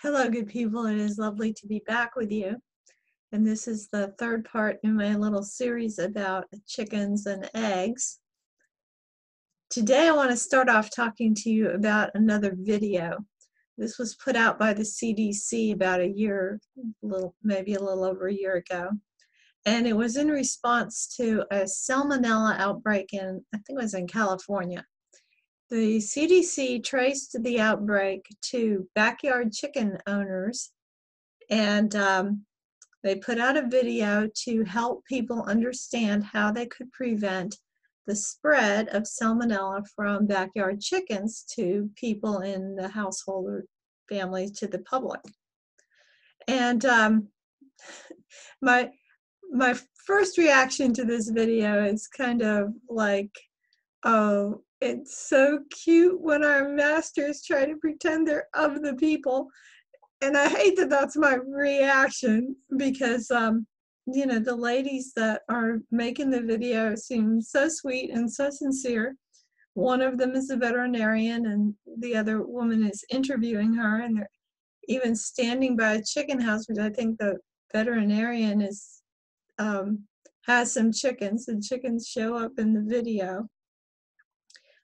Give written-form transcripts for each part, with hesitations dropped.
Hello, good people. It is lovely to be back with you. And this is the third part in my little series about chickens and eggs. Today, I want to start off talking to you about another video. This was put out by the CDC about maybe a little over a year ago. And it was in response to a salmonella outbreak I think it was in California. The CDC traced the outbreak to backyard chicken owners, and they put out a video to help people understand how they could prevent the spread of salmonella from backyard chickens to people in the household or family, to the public. And my first reaction to this video is kind of like, oh, it's so cute when our masters try to pretend they're of the people. And I hate that that's my reaction because, the ladies that are making the video seem so sweet and so sincere. One of them is a veterinarian, and the other woman is interviewing her, and they're even standing by a chicken house, which I think the veterinarian has some chickens. The chickens show up in the video.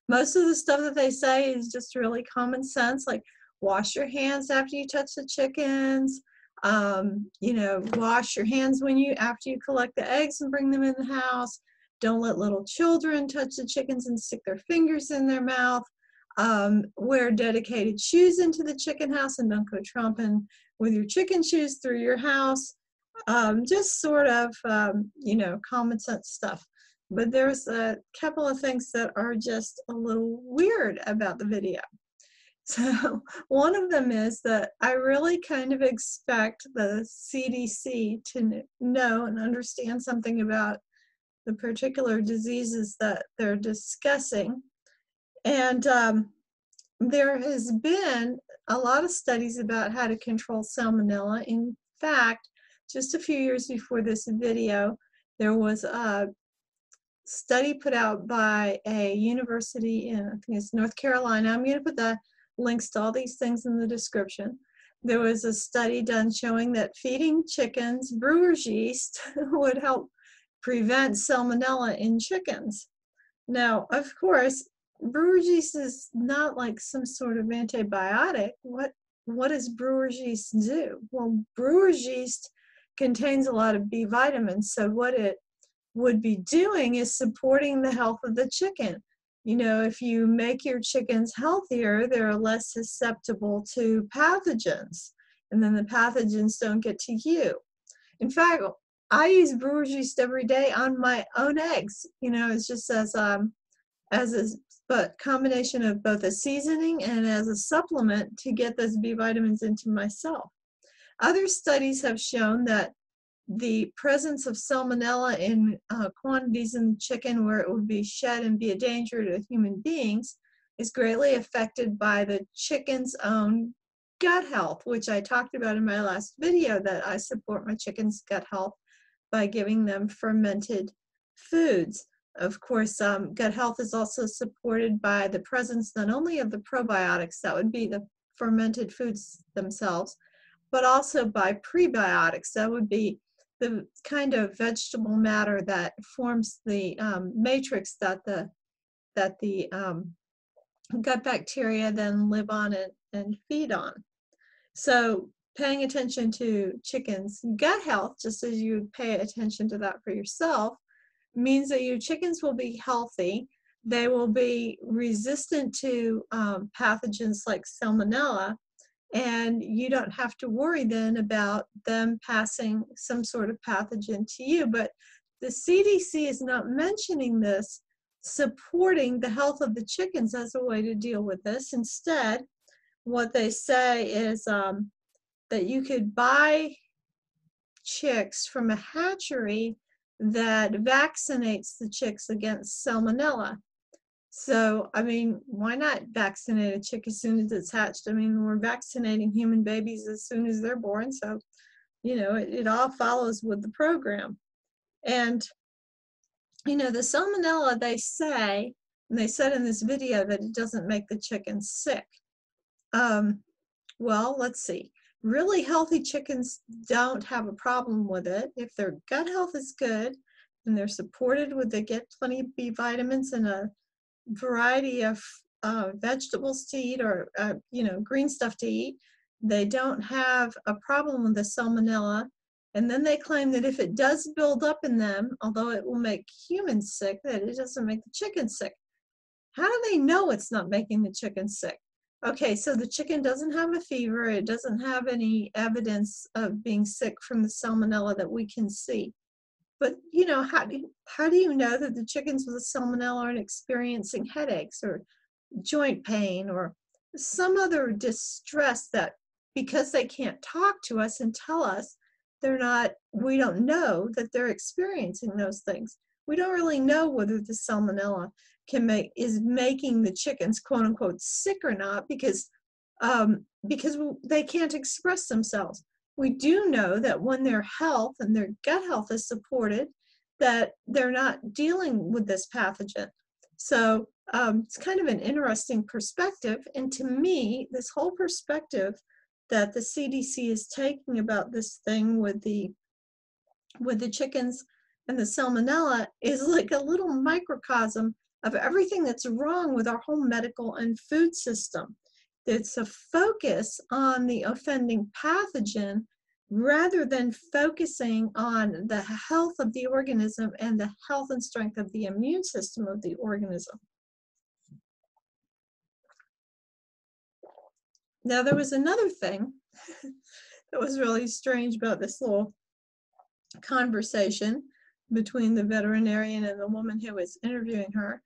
Most of the stuff that they say is just really common sense, like wash your hands after you touch the chickens. Wash your hands after you collect the eggs and bring them in the house. Don't let little children touch the chickens and stick their fingers in their mouth. Wear dedicated shoes into the chicken house, and don't go tromping with your chicken shoes through your house. Just sort of, common sense stuff. But there's a couple of things that are just a little weird about the video. So one of them is that I really kind of expect the CDC to know and understand something about the particular diseases that they're discussing. And there has been a lot of studies about how to control salmonella. In fact, just a few years before this video, there was a study put out by a university in, I think it's North Carolina. I'm going to put the links to all these things in the description. There was a study done showing that feeding chickens brewer's yeast would help prevent salmonella in chickens. Now, of course, brewer's yeast is not like some sort of antibiotic. What does brewer's yeast do? Well, brewer's yeast contains a lot of B vitamins, so what it would be doing is supporting the health of the chicken. If you make your chickens healthier, they're less susceptible to pathogens, and then the pathogens don't get to you. In fact, I use brewer's yeast every day on my own eggs. It's just as a combination of both a seasoning and as a supplement to get those B vitamins into myself. Other studies have shown that the presence of salmonella in quantities in chicken where it would be shed and be a danger to human beings is greatly affected by the chicken's own gut health, which I talked about in my last video, that I support my chicken's gut health by giving them fermented foods. Of course, gut health is also supported by the presence not only of the probiotics, that would be the fermented foods themselves, but also by prebiotics, that would be the kind of vegetable matter that forms the matrix that the gut bacteria then live on and feed on. So paying attention to chickens' gut health, just as you would pay attention to that for yourself, means that your chickens will be healthy. They will be resistant to pathogens like salmonella, and you don't have to worry then about them passing some sort of pathogen to you. But the CDC is not mentioning this, supporting the health of the chickens as a way to deal with this. Instead, what they say is that you could buy chicks from a hatchery that vaccinates the chicks against salmonella. So, why not vaccinate a chick as soon as it's hatched? We're vaccinating human babies as soon as they're born. So, it all follows with the program. And, the salmonella, they say, and they said in this video that it doesn't make the chickens sick. Well, let's see. Really healthy chickens don't have a problem with it. If their gut health is good and they're supported with, they get plenty of B vitamins and a variety of vegetables to eat, or green stuff to eat, they don't have a problem with the salmonella. And then they claim that if it does build up in them, although it will make humans sick, that it doesn't make the chicken sick. How do they know it's not making the chicken sick? Okay, so the chicken doesn't have a fever. It doesn't have any evidence of being sick from the salmonella that we can see. But how do you know that the chickens with the salmonella aren't experiencing headaches or joint pain or some other distress that, because they can't talk to us and tell us, we don't know that they're experiencing those things. We don't really know whether the salmonella is making the chickens quote unquote sick or not, because they can't express themselves. We do know that when their health and their gut health is supported, that they're not dealing with this pathogen. So it's kind of an interesting perspective. And to me, this whole perspective that the CDC is taking about this thing with the chickens and the salmonella is like a little microcosm of everything that's wrong with our whole medical and food system. It's a focus on the offending pathogen rather than focusing on the health of the organism and the health and strength of the immune system of the organism. Now, there was another thing that was really strange about this little conversation between the veterinarian and the woman who was interviewing her.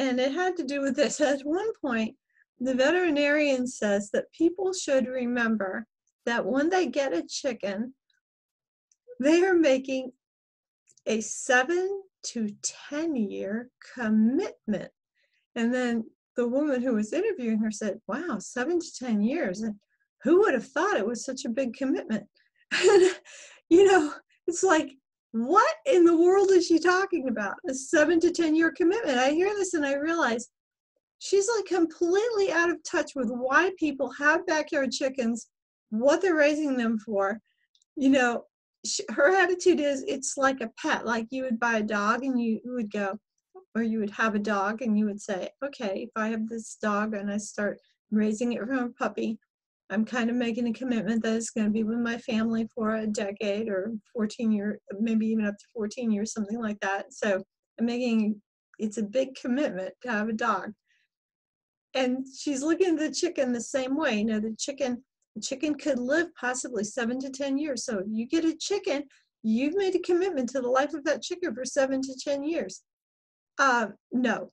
And it had to do with this. At one point, the veterinarian says that people should remember that when they get a chicken, they are making a 7 to 10 year commitment. And then the woman who was interviewing her said, wow, 7 to 10 years. And who would have thought it was such a big commitment? And, it's like, what in the world is she talking about? A 7 to 10 year commitment. I hear this and I realize she's like completely out of touch with why people have backyard chickens, what they're raising them for. Her attitude is it's like a pet. Like you would buy a dog and you would go, or you would have a dog and you would say, okay, if I have this dog and I start raising it from a puppy, I'm kind of making a commitment that it's going to be with my family for a decade or 14 years, maybe even up to 14 years, something like that. So it's a big commitment to have a dog. And she's looking at the chicken the same way. The chicken could live possibly 7 to 10 years. So if you get a chicken, you've made a commitment to the life of that chicken for 7 to 10 years. No.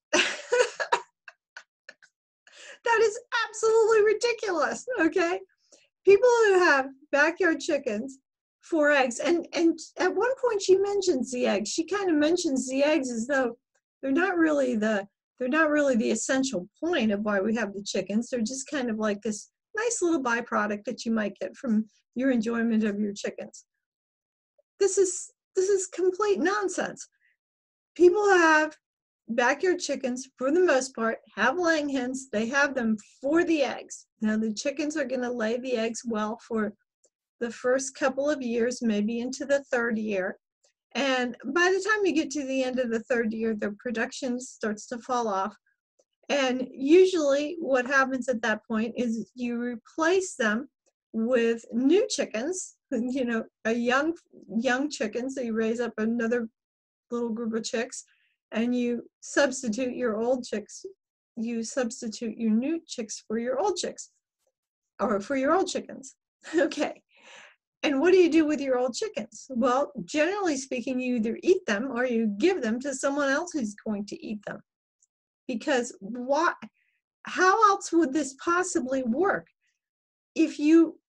That is absolutely ridiculous, okay? People who have backyard chickens for eggs, and at one point she mentions the eggs. She kind of mentions the eggs as though they're not really the essential point of why we have the chickens. They're just kind of like this nice little byproduct that you might get from your enjoyment of your chickens. This is complete nonsense. People have backyard chickens, for the most part, have laying hens. They have them for the eggs. Now, the chickens are going to lay the eggs well for the first couple of years, maybe into the third year. And by the time you get to the end of the third year, their production starts to fall off. And usually what happens at that point is you replace them with new chickens, a young chicken. So you raise up another little group of chicks, and you substitute your old chicks. You substitute your new chicks for your old chicks, or for your old chickens. Okay. And what do you do with your old chickens? Well, generally speaking, you either eat them or you give them to someone else who's going to eat them. Because how else would this possibly work? If you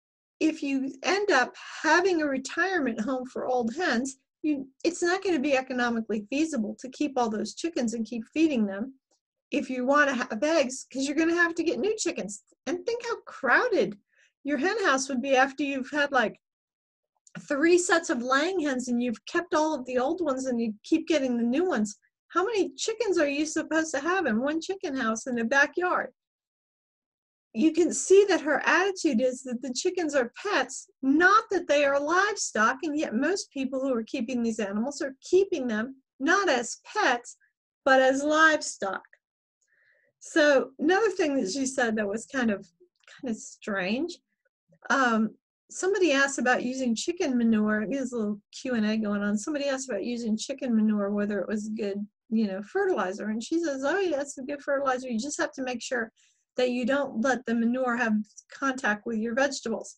end up having a retirement home for old hens, it's not going to be economically feasible to keep all those chickens and keep feeding them if you want to have eggs, because you're going to have to get new chickens. And think how crowded your hen house would be after you've had like 3 sets of laying hens and you've kept all of the old ones and you keep getting the new ones. How many chickens are you supposed to have in one chicken house in the backyard? you can see that her attitude is that the chickens are pets, not that they are livestock, and yet most people who are keeping these animals are keeping them not as pets, but as livestock. So another thing that she said that was kind of strange, somebody asked about using chicken manure. There's a little Q&A going on. Somebody asked about using chicken manure, whether it was good, fertilizer. And she says, oh yeah, it's a good fertilizer. You just have to make sure that you don't let the manure have contact with your vegetables.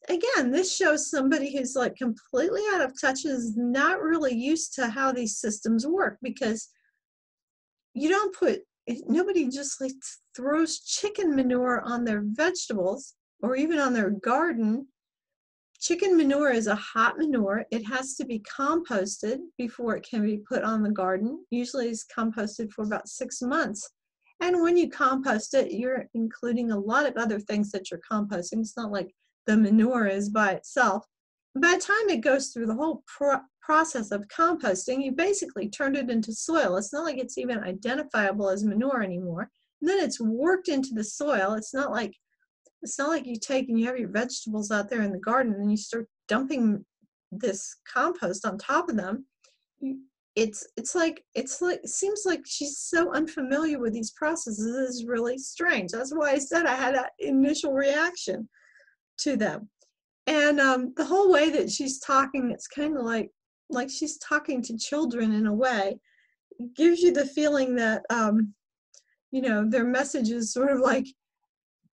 Again, this shows somebody who's like completely out of touch, is not really used to how these systems work, because you don't nobody just like throws chicken manure on their vegetables or even on their garden. Chicken manure is a hot manure. It has to be composted before it can be put on the garden. Usually it's composted for about 6 months. And when you compost it, you're including a lot of other things that you're composting. It's not like the manure is by itself. By the time it goes through the whole process of composting, you basically turned it into soil. It's not like it's even identifiable as manure anymore. And then it's worked into the soil. It's not like you take and you have your vegetables out there in the garden and you start dumping this compost on top of them. It seems like she's so unfamiliar with these processes. This is really strange. That's why I said I had an initial reaction to them. And the whole way that she's talking, it's kind of like she's talking to children in a way. It gives you the feeling that their message is sort of like,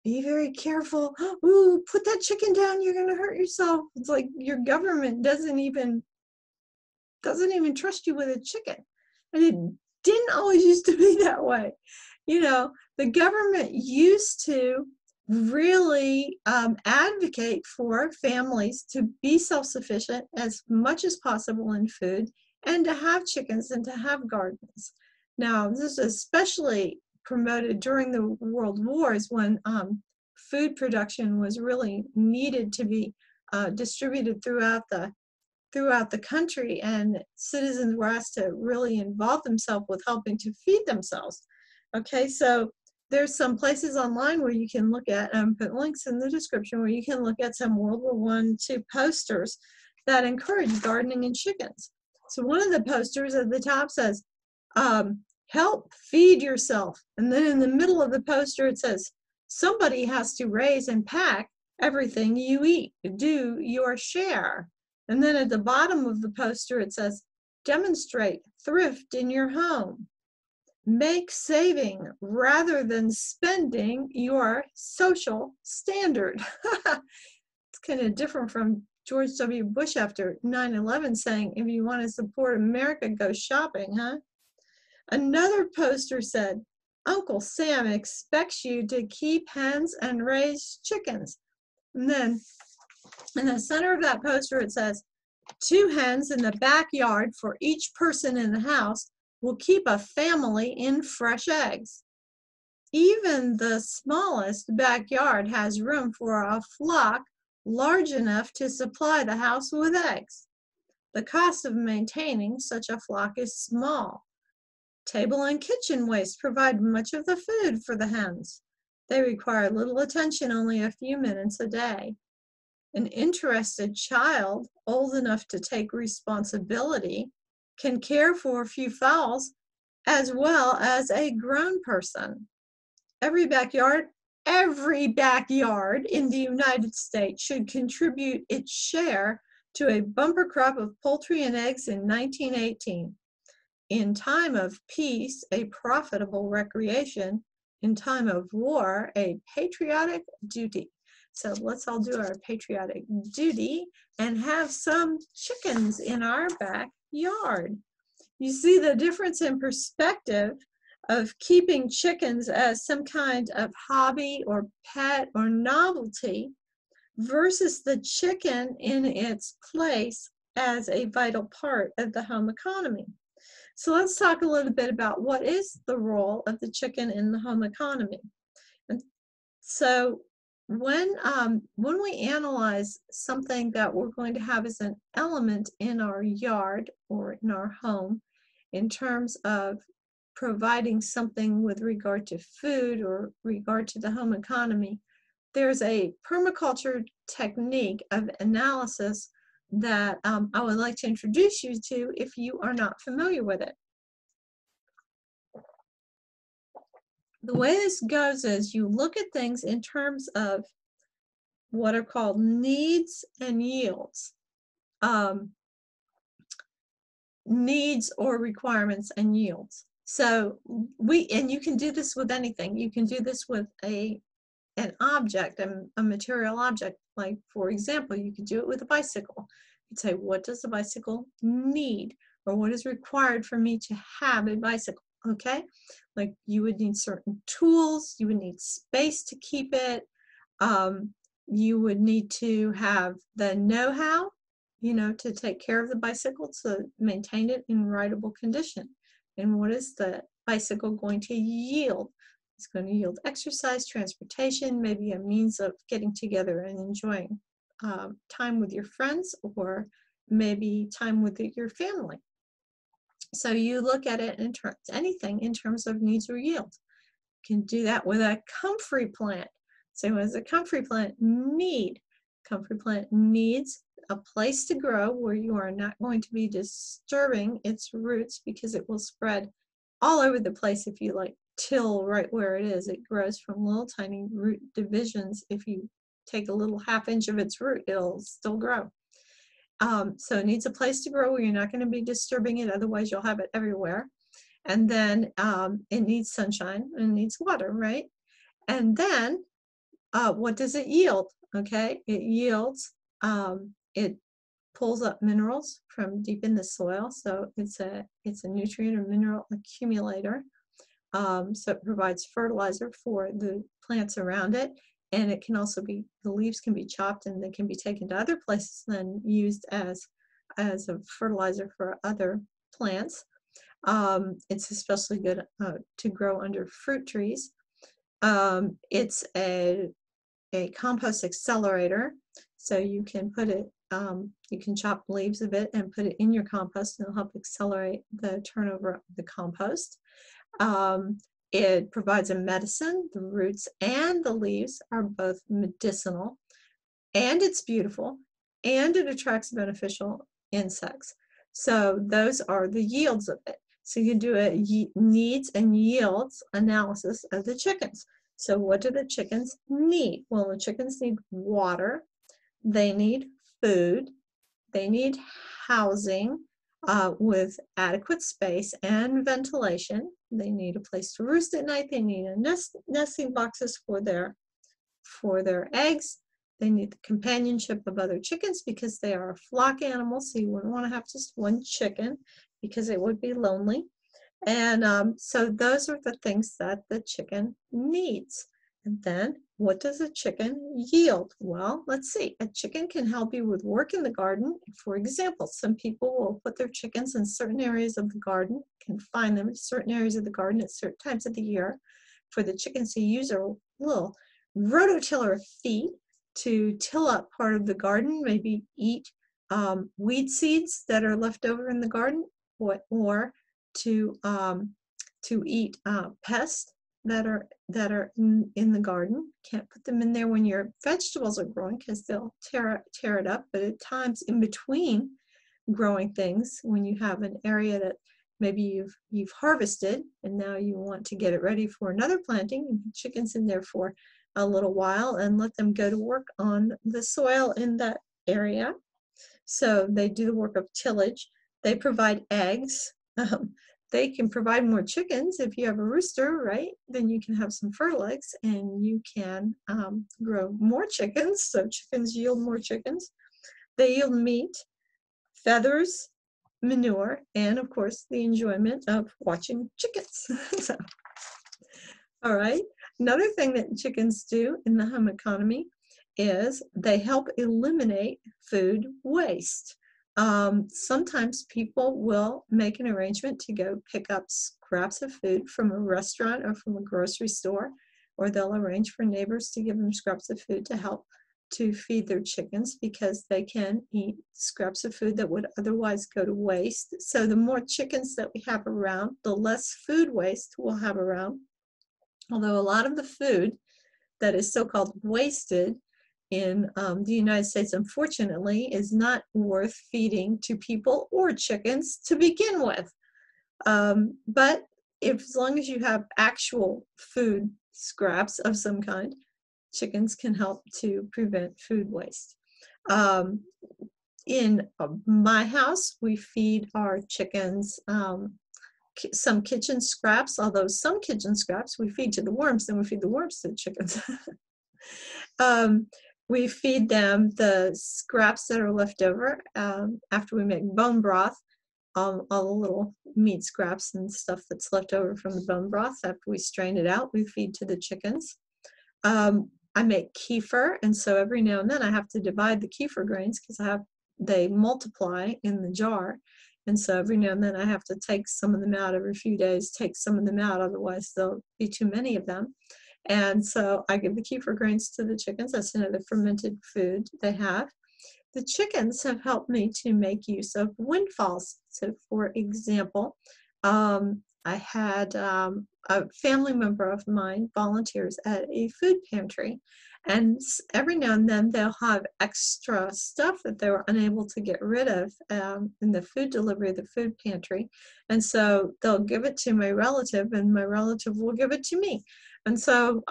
be very careful. Ooh, put that chicken down, you're going to hurt yourself. It's like your government doesn't even trust you with a chicken. And it didn't always used to be that way. The government used to really advocate for families to be self-sufficient as much as possible in food, and to have chickens and to have gardens. Now, this is especially promoted during the World Wars, when food production was really needed to be distributed throughout the country, and citizens were asked to really involve themselves with helping to feed themselves. Okay, so there's some places online where you can look at, put links in the description, where you can look at some World War I, II posters that encourage gardening and chickens. So one of the posters at the top says, help feed yourself. And then in the middle of the poster it says, somebody has to raise and pack everything you eat. Do your share. And then at the bottom of the poster it says, demonstrate thrift in your home. Make saving rather than spending your social standard. It's kind of different from George W. Bush after 9/11 saying, if you want to support America, go shopping, huh? Another poster said, Uncle Sam expects you to keep hens and raise chickens. And then in the center of that poster it says, 2 hens in the backyard for each person in the house will keep a family in fresh eggs. Even the smallest backyard has room for a flock large enough to supply the house with eggs. The cost of maintaining such a flock is small. Table and kitchen waste provide much of the food for the hens. They require little attention, only a few minutes a day. An interested child, old enough to take responsibility, can care for a few fowls as well as a grown person. Every backyard in the United States should contribute its share to a bumper crop of poultry and eggs in 1918. In time of peace, a profitable recreation. In time of war, a patriotic duty. So let's all do our patriotic duty and have some chickens in our backyard. You see the difference in perspective of keeping chickens as some kind of hobby or pet or novelty versus the chicken in its place as a vital part of the home economy. So let's talk a little bit about what is the role of the chicken in the home economy. And so when we analyze something that we're going to have as an element in our yard or in our home in terms of providing something with regard to food or regard to the home economy, there's a permaculture technique of analysis that I would like to introduce you to if you are not familiar with it. The way this goes is you look at things in terms of what are called needs and yields. Needs or requirements and yields. So and you can do this with anything. You can do this with an object, a material object. Like, for example, you could do it with a bicycle. You'd say, what does the bicycle need? Or what is required for me to have a bicycle? Okay? Like, you would need certain tools. You would need space to keep it. You would need to have the know-how, you know, to take care of the bicycle, to maintain it in rideable condition. And what is the bicycle going to yield? It's going to yield exercise, transportation, maybe a means of getting together and enjoying time with your friends, or maybe time with your family. So you look at it in terms, anything in terms of needs or yield. You can do that with a comfrey plant. So what does a comfrey plant need? Comfrey plant needs a place to grow where you are not going to be disturbing its roots, because it will spread all over the place if you like till right where it is. It grows from little tiny root divisions. If you take a little half-inch of its root, it'll still grow. So it needs a place to grow where you're not going to be disturbing it, otherwise you'll have it everywhere. And then it needs sunshine and it needs water, right? And then what does it yield? Okay, it yields, it pulls up minerals from deep in the soil, so it's a nutrient or mineral accumulator. So it provides fertilizer for the plants around it, and it can also be, the leaves can be chopped and they can be taken to other places and used as a fertilizer for other plants. It's especially good to grow under fruit trees. It's a compost accelerator, so you can put it, you can chop leaves of it and put it in your compost, and it'll help accelerate the turnover of the compost. It provides a medicine. The roots and the leaves are both medicinal, and it's beautiful, and it attracts beneficial insects. So those are the yields of it. So you do a needs and yields analysis of the chickens. So what do the chickens need? Well, the chickens need water, they need food, they need housing with adequate space and ventilation. They need a place to roost at night. They need a nesting boxes for their eggs. They need the companionship of other chickens because they are a flock animal, so you wouldn't want to have just one chicken because it would be lonely. And so those are the things that the chicken needs. And then what does a chicken yield? Well, let's see. A chicken can help you with work in the garden. For example, some people will put their chickens in certain areas of the garden, confine them in certain areas of the garden at certain times of the year for the chickens to use a little rototiller feet to till up part of the garden, maybe eat weed seeds that are left over in the garden, or to eat pests that are in the garden. Can't put them in there when your vegetables are growing because they'll tear it up. But at times in between growing things, when you have an area that maybe you've harvested and now you want to get it ready for another planting, you put chickens in there for a little while and let them go to work on the soil in that area. So they do the work of tillage. They provide eggs. They can provide more chickens. If you have a rooster, right, then you can have some fertile eggs and you can grow more chickens. So chickens yield more chickens. They yield meat, feathers, manure, and of course the enjoyment of watching chickens. So, all right. Another thing that chickens do in the home economy is they help eliminate food waste. Sometimes people will make an arrangement to go pick up scraps of food from a restaurant or from a grocery store, or they'll arrange for neighbors to give them scraps of food to help to feed their chickens because they can eat scraps of food that would otherwise go to waste. So the more chickens that we have around, the less food waste we'll have around. Although a lot of the food that is so-called wasted in the United States, unfortunately, is not worth feeding to people or chickens to begin with. But as long as you have actual food scraps of some kind, chickens can help to prevent food waste. In my house, we feed our chickens some kitchen scraps, although some kitchen scraps we feed to the worms, then we feed the worms to the chickens. We feed them the scraps that are left over after we make bone broth, all the little meat scraps and stuff that's left over from the bone broth. After we strain it out, we feed to the chickens. I make kefir, and so every now and then I have to divide the kefir grains because they multiply in the jar. And so every now and then I have to take some of them out every few days, take some of them out, otherwise there'll be too many of them. And so I give the kefir grains to the chickens. That's another fermented food they have. The chickens have helped me to make use of windfalls. So for example, I had a family member of mine volunteers at a food pantry, and every now and then they'll have extra stuff that they were unable to get rid of in the food delivery of the food pantry, and so they'll give it to my relative, and my relative will give it to me. And so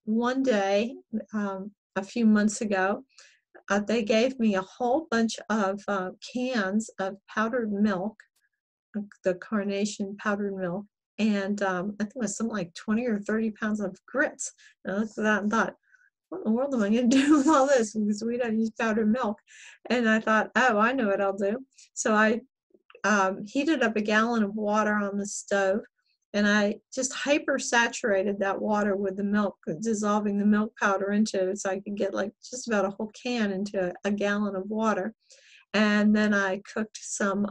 one day, a few months ago, they gave me a whole bunch of cans of powdered milk, the Carnation powdered milk, and I think it was something like 20 or 30 pounds of grits. And I looked at that and thought, what in the world am I going to do with all this? Because we don't use powdered milk. And I thought, oh, I know what I'll do. So I heated up a gallon of water on the stove, and I just hyper-saturated that water with the milk, dissolving the milk powder into it so I could get like just about a whole can into a gallon of water. And then I cooked some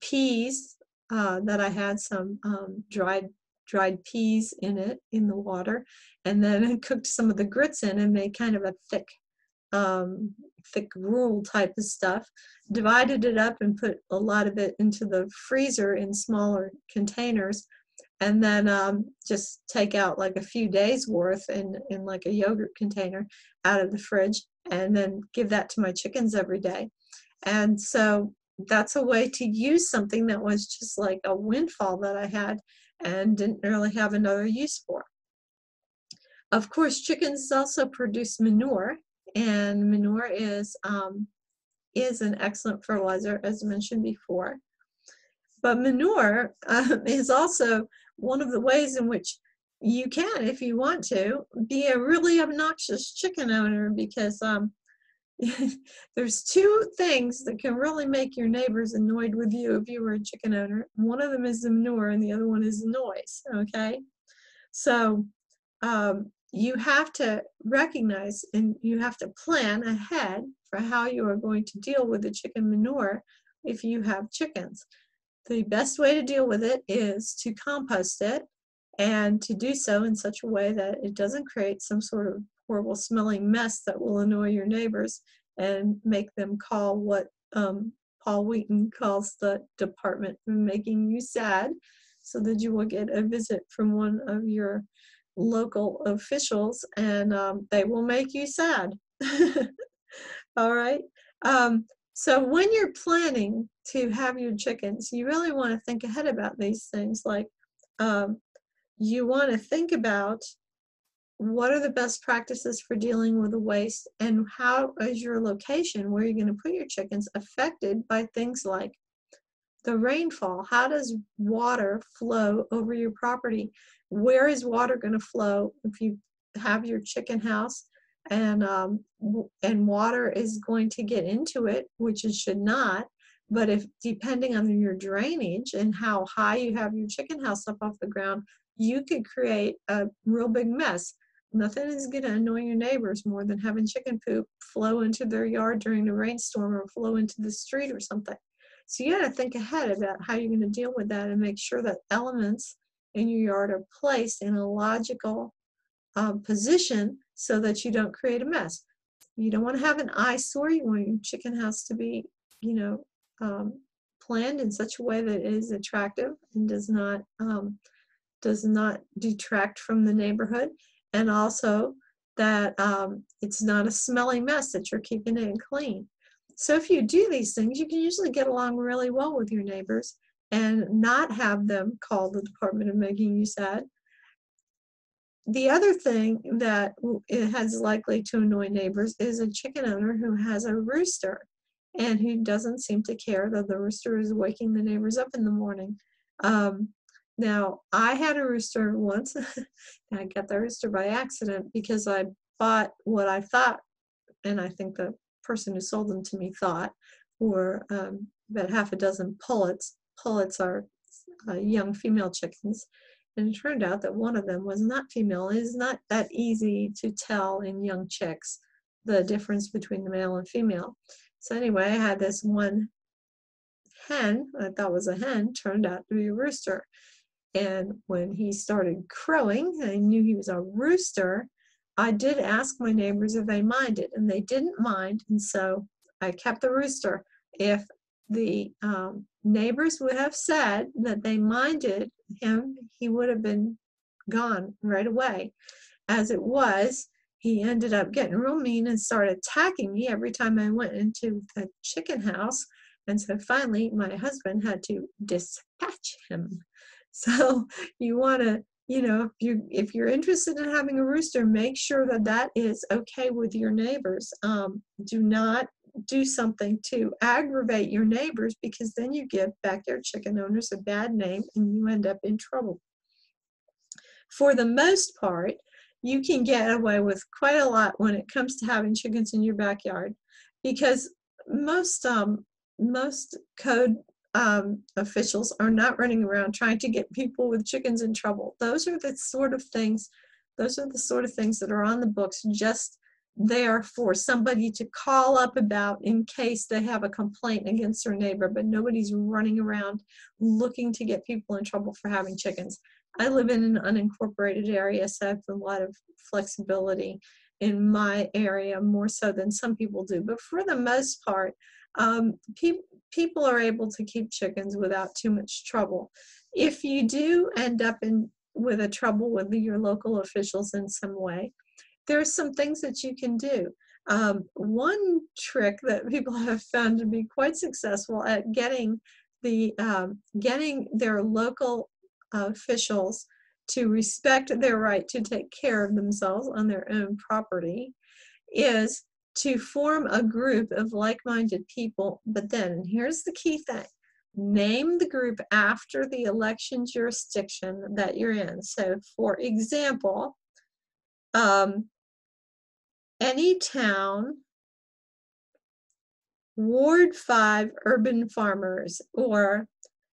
peas that I had some dried peas in it in the water, and then I cooked some of the grits in and made kind of a thick gruel type of stuff, divided it up and put a lot of it into the freezer in smaller containers, and then just take out like a few days worth in like a yogurt container out of the fridge, and then give that to my chickens every day. And so that's a way to use something that was just like a windfall that I had and didn't really have another use for. Of course, chickens also produce manure, and manure is an excellent fertilizer, as mentioned before. But manure is also one of the ways in which you can, if you want to, be a really obnoxious chicken owner, because there's two things that can really make your neighbors annoyed with you if you were a chicken owner. One of them is the manure, and the other one is the noise, okay? So you have to recognize and you have to plan ahead for how you are going to deal with the chicken manure if you have chickens. The best way to deal with it is to compost it, and to do so in such a way that it doesn't create some sort of horrible smelling mess that will annoy your neighbors and make them call what Paul Wheaton calls the department for making you sad, so that you will get a visit from one of your local officials, and they will make you sad. All right. So when you're planning to have your chickens, you really want to think ahead about these things. Like you want to think about what are the best practices for dealing with the waste, and how is your location where you're going to put your chickens affected by things like the rainfall. How does water flow over your property? Where is water going to flow if you have your chicken house and water is going to get into it, which it should not, but if depending on your drainage and how high you have your chicken house up off the ground, you could create a real big mess. Nothing is going to annoy your neighbors more than having chicken poop flow into their yard during a rainstorm or flow into the street or something. So you got to think ahead about how you're going to deal with that and make sure that elements in your yard are placed in a logical position so that you don't create a mess. You don't want to have an eyesore. You want your chicken house to be, you know, planned in such a way that it is attractive and does not detract from the neighborhood, and also that it's not a smelly mess, that you're keeping it clean. So if you do these things, you can usually get along really well with your neighbors and not have them call the department of making you sad. The other thing that it has likely to annoy neighbors is a chicken owner who has a rooster and who doesn't seem to care that the rooster is waking the neighbors up in the morning. Now, I had a rooster once. I got the rooster by accident because I bought what I thought, and I think the person who sold them to me thought, were about half a dozen pullets. Pullets are young female chickens. And it turned out that one of them was not female. It is not that easy to tell in young chicks the difference between the male and female. So anyway, I had this one hen, I thought was a hen, turned out to be a rooster. And when he started crowing, I knew he was a rooster. I did ask my neighbors if they minded, and they didn't mind, and so I kept the rooster. If the neighbors would have said that they minded him, he would have been gone right away. As it was, he ended up getting real mean and started attacking me every time I went into the chicken house, and so finally my husband had to dispatch him. So you want to, you know, if you're interested in having a rooster, make sure that that is okay with your neighbors. Do not do something to aggravate your neighbors, because then you give backyard chicken owners a bad name and you end up in trouble. For the most part, you can get away with quite a lot when it comes to having chickens in your backyard, because most code officials are not running around trying to get people with chickens in trouble. Those are the sort of things that are on the books, just there for somebody to call up about in case they have a complaint against their neighbor, but nobody's running around looking to get people in trouble for having chickens. I live in an unincorporated area, so I have a lot of flexibility in my area, more so than some people do. But for the most part, people are able to keep chickens without too much trouble. If you do end up with a trouble with your local officials in some way, there's some things that you can do. One trick that people have found to be quite successful at getting their local officials to respect their right to take care of themselves on their own property is to form a group of like-minded people. But then here's the key thing: name the group after the election jurisdiction that you're in. So for example, any town, Ward 5 urban farmers, or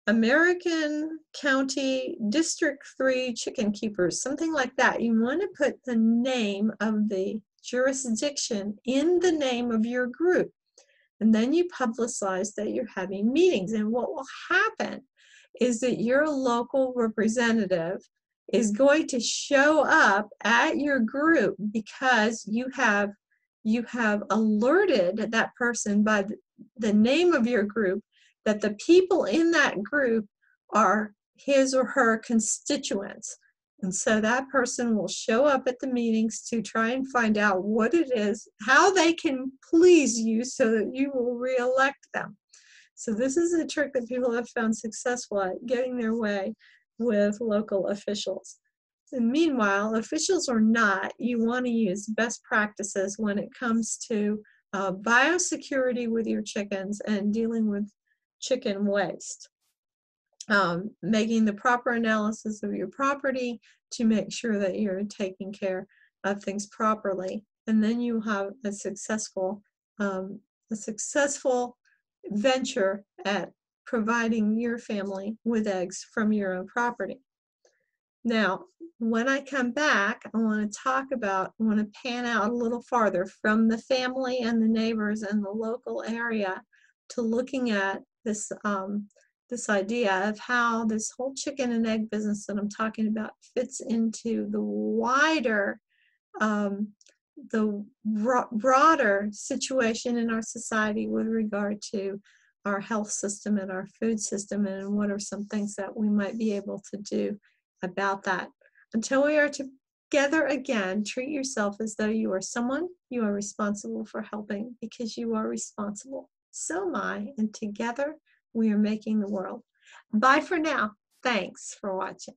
American County District 3 chicken keepers, something like that. You want to put the name of the jurisdiction in the name of your group, and then you publicize that you're having meetings. And what will happen is that your local representative is going to show up at your group because you have alerted that person by the name of your group that the people in that group are his or her constituents. And so that person will show up at the meetings to try and find out what it is, how they can please you so that you will re-elect them. So this is a trick that people have found successful at getting their way with local officials. And meanwhile, officials or not, you want to use best practices when it comes to biosecurity with your chickens and dealing with chicken waste. Making the proper analysis of your property to make sure that you're taking care of things properly, and then you have a successful venture at providing your family with eggs from your own property. Now, when I come back, I want to pan out a little farther from the family and the neighbors and the local area to looking at this idea of how this whole chicken and egg business that I'm talking about fits into the wider um, the broader situation in our society with regard to our health system and our food system, and what are some things that we might be able to do about that. Until we are together again, treat yourself as though you are someone you are responsible for helping, because you are responsible. So am I, and together we are making the world. Bye for now. Thanks for watching.